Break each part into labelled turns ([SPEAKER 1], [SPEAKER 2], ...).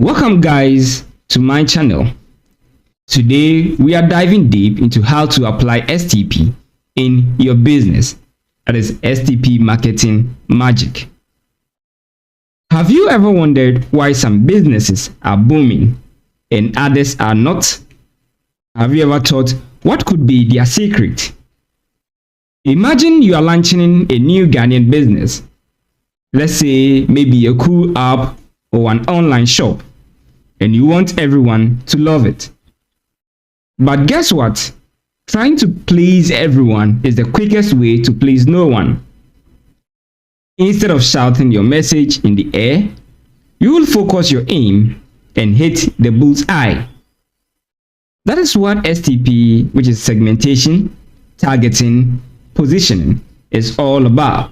[SPEAKER 1] Welcome guys to my channel. Today we are diving deep into how to apply STP in your business, that is STP Marketing Magic. Have you ever wondered why some businesses are booming and others are not? Have you ever thought what could be their secret? Imagine you are launching a new Ghanaian business. Let's say maybe a cool app or an online shop, and you want everyone to love it. But guess what? Trying to please everyone is the quickest way to please no one. Instead of shouting your message in the air, you will focus your aim and hit the bull's eye. That is what STP, which is segmentation, targeting, positioning, is all about.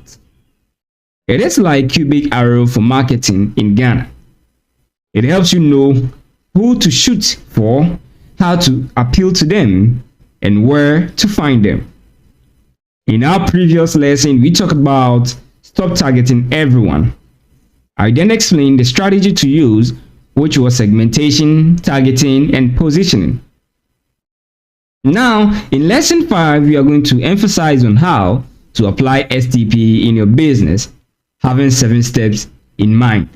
[SPEAKER 1] It is like cubic arrow for marketing in Ghana. It helps you know who to shoot for, how to appeal to them, and where to find them. In our previous lesson, we talked about stop targeting everyone. I then explained the strategy to use, which was segmentation, targeting, and positioning. Now, in lesson 5, we are going to emphasize on how to apply STP in your business, having 7 steps in mind.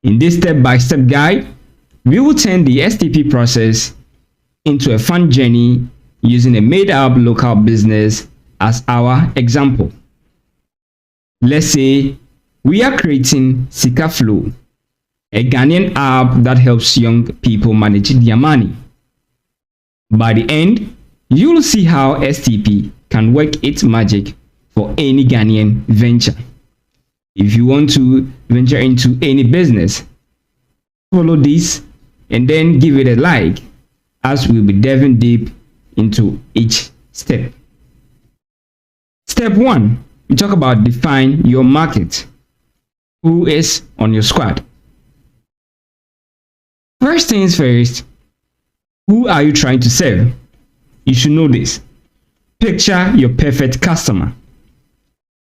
[SPEAKER 1] In this step-by-step guide, we will turn the STP process into a fun journey using a made-up local business as our example. Let's say we are creating Sika Flow, a Ghanaian app that helps young people manage their money. By the end, you will see how STP can work its magic for any Ghanaian venture. If you want to venture into any business, follow this and then give it a like, as we'll be diving deep into each step. Step 1, we talk about define your market. Who is on your squad? First things first, who are you trying to serve? You should know this. Picture your perfect customer.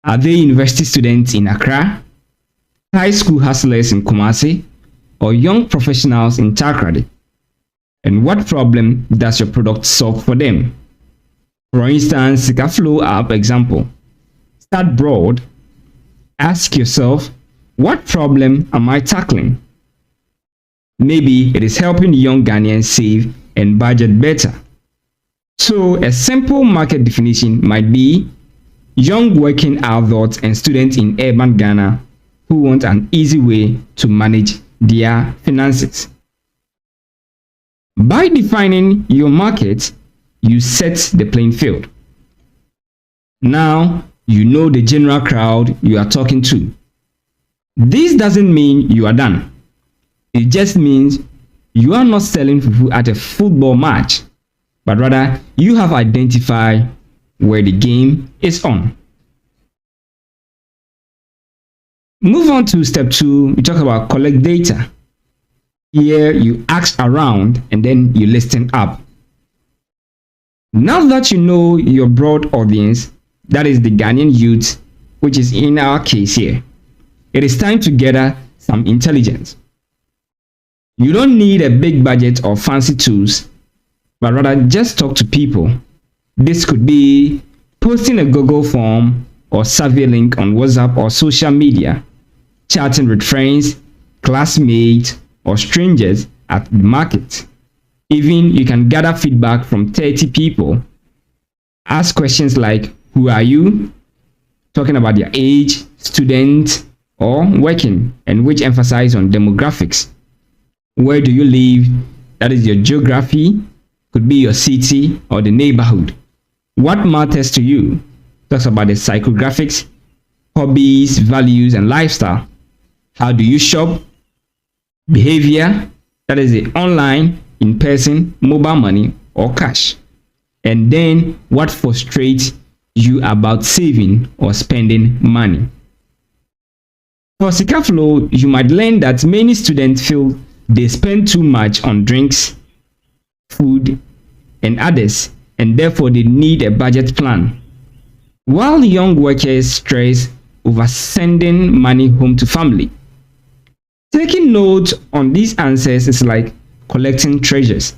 [SPEAKER 1] Are they university students in Accra, high school hustlers in Kumasi, or young professionals in Takoradi? And what problem does your product solve for them? For instance, Sika Flow app example. Start broad. Ask yourself, what problem am I tackling? Maybe it is helping young Ghanaians save and budget better. So a simple market definition might be young working adults and students in urban Ghana who want an easy way to manage their finances. By defining your market, you set the playing field. Now you know the general crowd you are talking to. This doesn't mean you are done. It just means you are not selling fufu at a football match, but rather you have identified where the game is on. Move on to step 2, we talk about collect data. Here you ask around and then you listen up. Now that you know your broad audience, that is the Ghanaian youth, which is in our case here, it is time to gather some intelligence. You don't need a big budget or fancy tools, but rather just talk to people. This could be posting a Google form or survey link on WhatsApp or social media, chatting with friends, classmates, or strangers at the market. Even you can gather feedback from 30 people. Ask questions like, who are you? Talking about their age, student, or working, and which emphasize on demographics. Where do you live? That is your geography, could be your city or the neighborhood. What matters to you? Talks about the psychographics, hobbies, values, and lifestyle. How do you shop? Behavior, that is the online, in-person, mobile money, or cash. And then what frustrates you about saving or spending money. For Sika Flow, you might learn that many students feel they spend too much on drinks, food, and others, and therefore they need a budget plan. While young workers stress over sending money home to family. Taking note on these answers is like collecting treasures.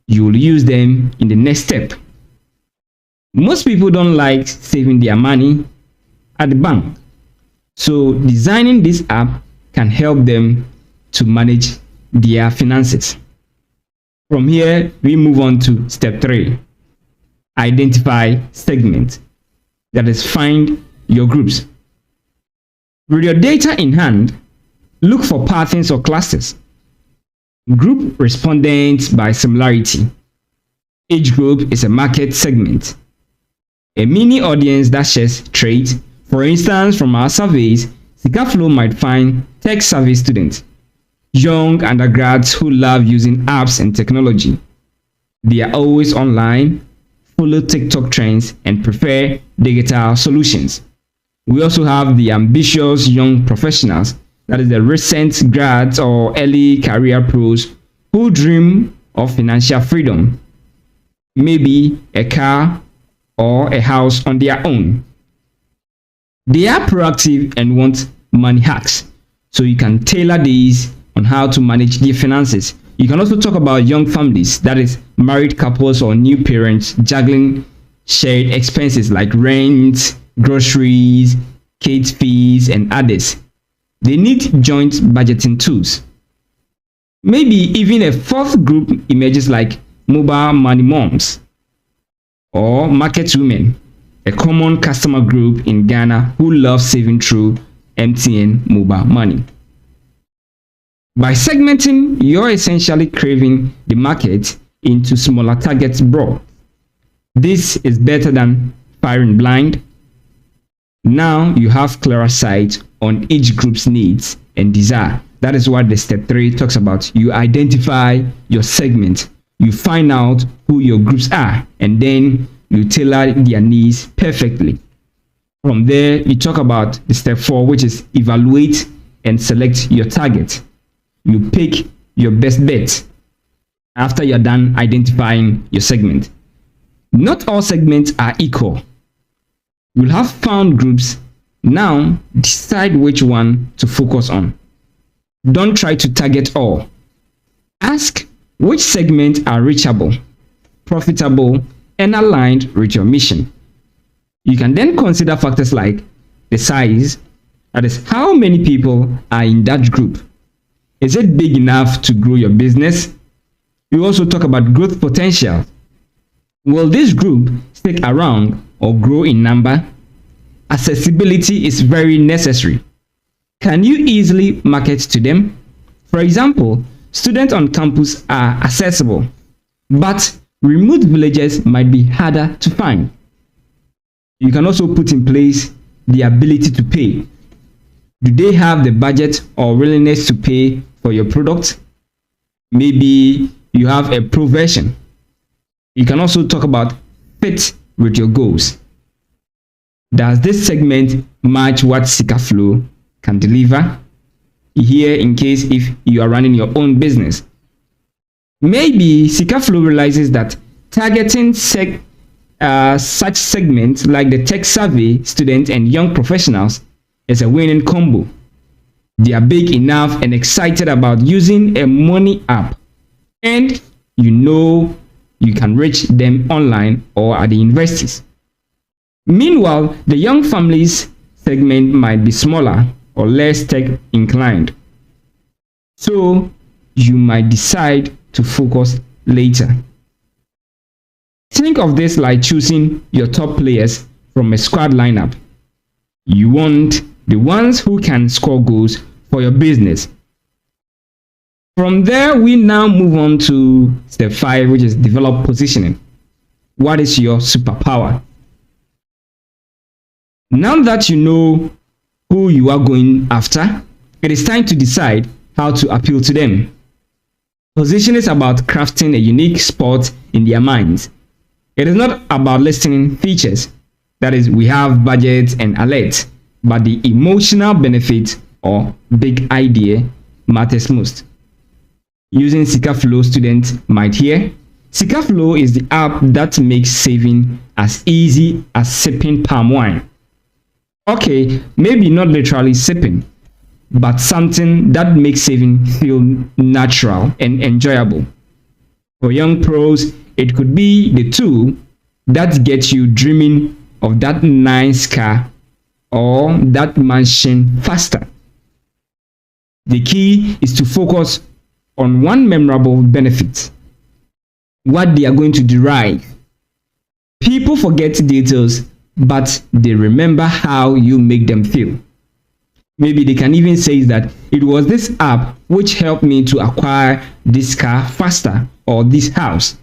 [SPEAKER 1] You will use them in the next step. Most people don't like saving their money at the bank. So designing this app can help them to manage their finances. From here, we move on to step 3. Identify segments. That is, find your groups. With your data in hand, look for patterns or clusters. Group respondents by similarity. Each group is a market segment, a mini audience that shares traits. For instance, from our surveys, Sikaflow might find tech-savvy students, young undergrads who love using apps and technology. They are always online, follow TikTok trends, and prefer digital solutions. We also have the ambitious young professionals, that is the recent grads or early career pros who dream of financial freedom, maybe a car or a house on their own. They are proactive and want money hacks, so you can tailor these on how to manage their finances. You can also talk about young families, that is married couples or new parents juggling shared expenses like rent, groceries, kids fees, and others. They need joint budgeting tools. Maybe even a fourth group emerges like mobile money moms or market women, a common customer group in Ghana who love saving through MTN mobile money. By segmenting, you're essentially craving the market into smaller targets broad. This is better than firing blind. Now you have clearer sight on each group's needs and desire. That is what the step 3 talks about. You identify your segment, you find out who your groups are, and then you tailor their needs perfectly. From there, you talk about the step 4, which is evaluate and select your target. You pick your best bet after you're done identifying your segment. Not all segments are equal. You'll have found groups. Now decide which one to focus on. Don't try to target all. Ask which segments are reachable, profitable, and aligned with your mission. You can then consider factors like the size, that is, how many people are in that group. Is it big enough to grow your business? We also talk about growth potential. Will this group stick around or grow in number? Accessibility is very necessary. Can you easily market to them? For example, students on campus are accessible, but remote villages might be harder to find. You can also put in place the ability to pay. Do they have the budget or willingness to pay for your product? Maybe you have a pro version. You can also talk about fit with your goals. Does this segment match what Sikaflow can deliver? Here, in case if you are running your own business. Maybe Sikaflow realizes that targeting such segments like the tech-savvy students and young professionals is a winning combo. They are big enough and excited about using a money app, and you know you can reach them online or at the universities. Meanwhile, the young families segment might be smaller or less tech inclined, so you might decide to focus later. Think of this like choosing your top players from a squad lineup. You want the ones who can score goals for your business. From there, we now move on to step 5, which is develop positioning. What is your superpower? Now that you know who you are going after, it is time to decide how to appeal to them. Positioning is about crafting a unique spot in their minds. It is not about listing features, that is, we have budgets and alerts, but the emotional benefit or big idea matters most. Using Sikaflow, students might hear, Sikaflow is the app that makes saving as easy as sipping palm wine. Okay, maybe not literally sipping, but something that makes saving feel natural and enjoyable. For young pros, it could be the tool that gets you dreaming of that nice car or that mansion faster. The key is to focus on one memorable benefit, what they are going to derive. People forget details, but they remember how you make them feel. Maybe they can even say that it was this app which helped me to acquire this car faster or this house.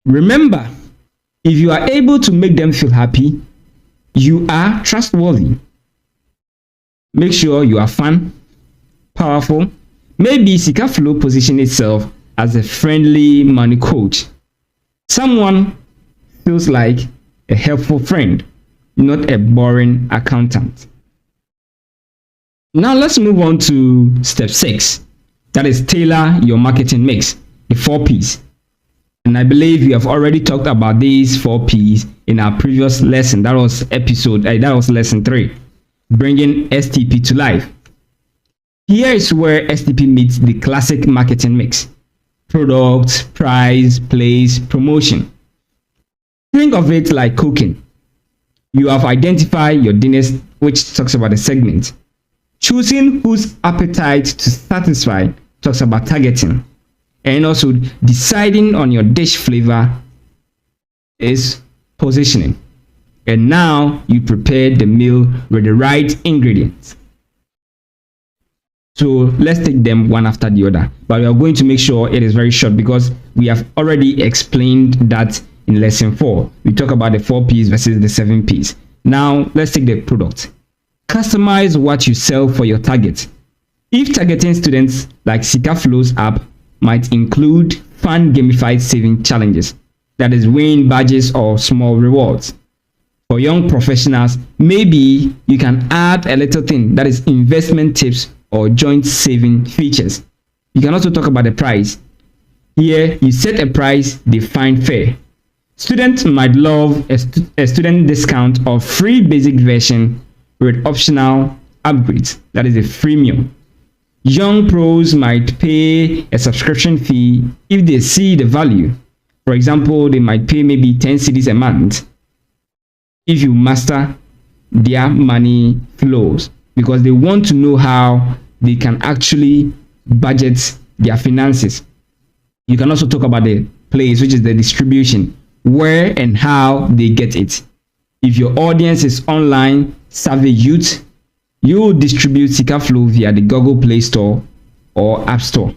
[SPEAKER 1] Remember, if you are able to make them feel happy, you are trustworthy. Make sure you are fun, powerful. Maybe Sikaflow position itself as a friendly money coach. Someone feels like a helpful friend, not a boring accountant. Now let's move on to step 6. That is tailor your marketing mix, the 4 P's. And I believe we have already talked about these 4 P's in our previous lesson. That was lesson 3, bringing STP to life. Here is where STP meets the classic marketing mix: product, price, place, promotion. Think of it like cooking. You have identified your dinners, which talks about the segment. Choosing whose appetite to satisfy talks about targeting. And also deciding on your dish flavor is positioning. And now you prepare the meal with the right ingredients. So let's take them one after the other. But we are going to make sure it is very short because we have already explained that in lesson 4. We talk about the 4 P's versus the 7 P's. Now let's take the product. Customize what you sell for your target. If targeting students, like Sikaflow's app might include fun gamified saving challenges, that is win badges or small rewards. For young professionals, maybe you can add a little thing, that is investment tips or joint saving features. You can also talk about the price. Here you set a price they find fair. Students might love a student discount or free basic version with optional upgrades, that is a freemium. Young pros might pay a subscription fee if they see the value. For example, they might pay maybe 10 cedis a month if you master their money flows, because they want to know how they can actually budget their finances. You can also talk about the place, which is the distribution, where and how they get it. If your audience is online savvy youth, you will distribute Sikaflow via the Google Play Store or App Store.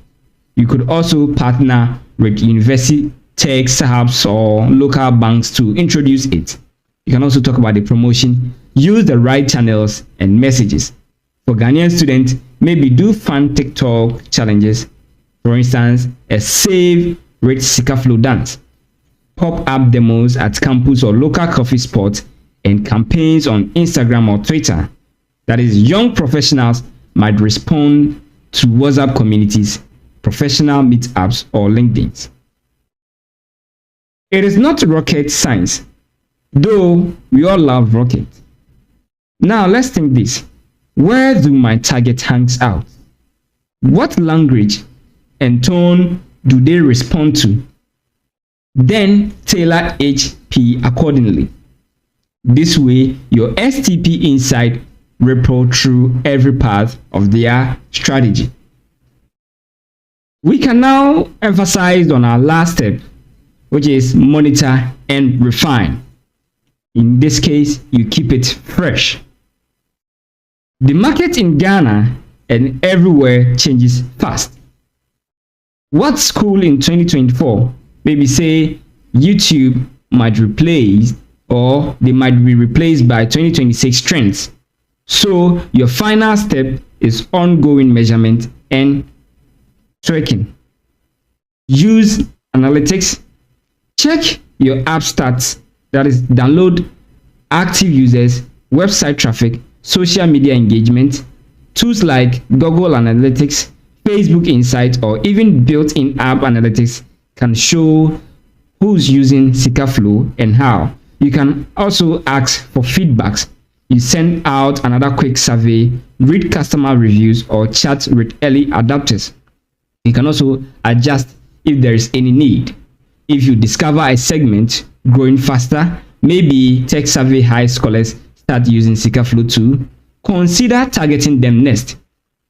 [SPEAKER 1] You could also partner with university tech hubs or local banks to introduce it. You can also talk about the promotion. Use the right channels and messages. For Ghanaian students, maybe do fun TikTok challenges. For instance, a save rich Sikaflow dance, pop-up demos at campus or local coffee spots, and campaigns on Instagram or Twitter. That is, young professionals might respond to WhatsApp communities, professional meetups, or LinkedIn. It is not rocket science, though we all love rocket. Now let's think this. Where do my target hangs out? What language and tone do they respond to? Then tailor HP accordingly. This way, your STP insight ripple through every part of their strategy. We can now emphasize on our last step, which is monitor and refine. In this case, you keep it fresh. The market in Ghana and everywhere changes fast. What's cool in 2024? Maybe say YouTube might replace, or they might be replaced by 2026 trends. So your final step is ongoing measurement and tracking. Use analytics. Check your app stats, that is download, active users, website traffic, social media engagement. Tools like Google Analytics, Facebook Insights, or even built-in app analytics can show who's using Sikaflow and how. You can also ask for feedbacks. you send out another quick survey, read customer reviews, or chat with early adopters. You can also adjust if there is any need. If you discover a segment growing faster, maybe tech savvy high scholars start using Sikaflow too, consider targeting them next.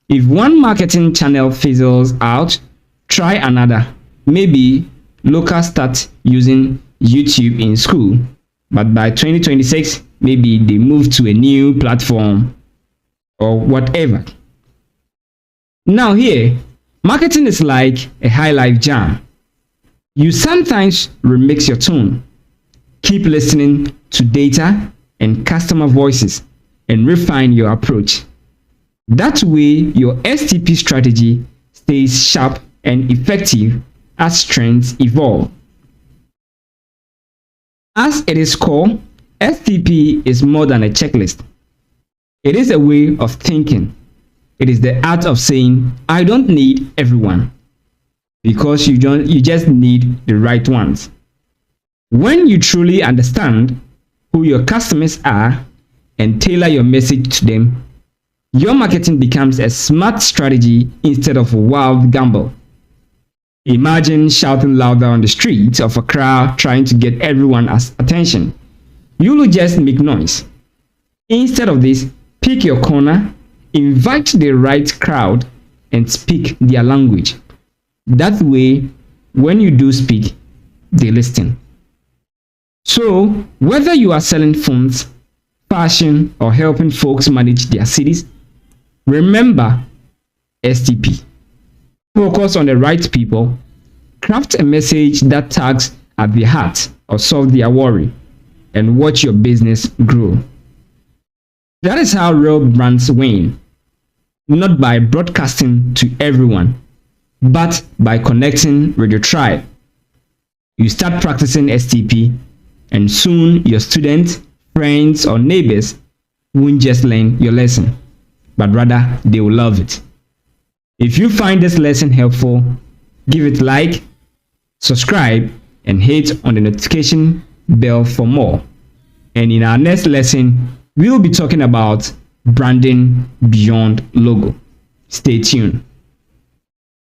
[SPEAKER 1] If one marketing channel fizzles out, try another. Maybe locals start using YouTube in school, but by 2026, maybe they move to a new platform or whatever. Now here, marketing is like a high life jam. You sometimes remix your tone. Keep listening to data and customer voices and refine your approach. That way, your STP strategy stays sharp and effective as trends evolve. As it is core, STP is more than a checklist. It is a way of thinking. It is the art of saying, I don't need everyone, because you just need the right ones. When you truly understand who your customers are and tailor your message to them, your marketing becomes a smart strategy instead of a wild gamble. Imagine shouting louder on the streets of a crowd trying to get everyone's attention. You will just make noise. Instead of this, pick your corner, invite the right crowd, and speak their language. That way, when you do speak, they listen. So, whether you are selling phones, fashion, or helping folks manage their cities, remember STP. Focus on the right people. Craft a message that tugs at their heart or solve their worry, and watch your business grow. That is how real brands win. Not by broadcasting to everyone, but by connecting with your tribe. You start practicing STP, and soon your students, friends, or neighbors won't just learn your lesson, but rather they will love it. If you find this lesson helpful, give it a like, subscribe, and hit on the notification bell for more. And in our next lesson, we will be talking about branding beyond logo. Stay tuned.